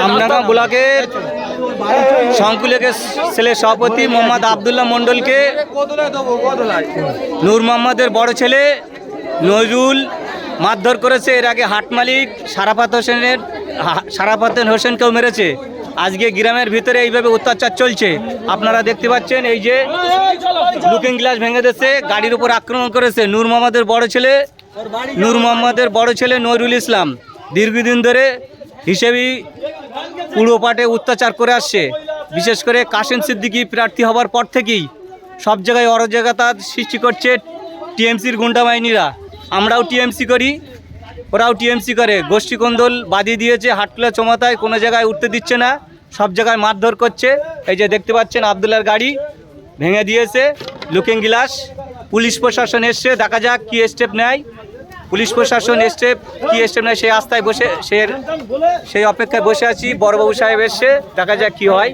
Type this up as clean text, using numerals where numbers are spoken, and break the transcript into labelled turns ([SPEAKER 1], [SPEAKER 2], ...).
[SPEAKER 1] আমডাঙ্গা ব্লকের সংকুলের ছেলে সভাপতি মোহাম্মদ আবদুল্লাহ মণ্ডলকে নূর মোহাম্মদের বড় ছেলে নজরুল মারধর করেছে। এর আগে হাট মালিক সারাফত হোসেনকেও মেরেছে। আজকে গ্রামের ভিতরে এইভাবে অত্যাচার চলছে। আপনারা দেখতে পাচ্ছেন, এই যে লুকিং গ্লাস ভেঙে দিয়েছে, গাড়ির উপর আক্রমণ করেছে। নূর মোহাম্মদের বড় ছেলে নজরুল ইসলাম দীর্ঘদিন ধরে হিসেবে পুরো পাটে অত্যাচার করে আসছে। বিশেষ করে কাশেম সিদ্দিকী প্রার্থী হবার পর থেকেই সব জায়গায় অরাজকতা সৃষ্টি করছে টিএমসির গুন্ডা বাহিনীরা। আমরাও টিএমসি করি, ওরাও টিএমসি করে। গোষ্ঠী কোন্দল বাঁধিয়ে দিয়েছে, হাটকুলা চমাতায় কোনো জায়গায় উঠতে দিচ্ছে না, সব জায়গায় মারধর করছে। এই যে দেখতে পাচ্ছেন আবদুল্লার গাড়ি ভেঙে দিয়েছে, লুকিং গ্লাস। পুলিশ প্রশাসন এসছে, দেখা যাক কী স্টেপ নেয়। পুলিশ প্রশাসন কী স্টেপ নেয় সেই আস্থায় বসে সেই অপেক্ষায় বসে আছি। বড়বাবু সাহেব এসছে, দেখা যাক কী হয়।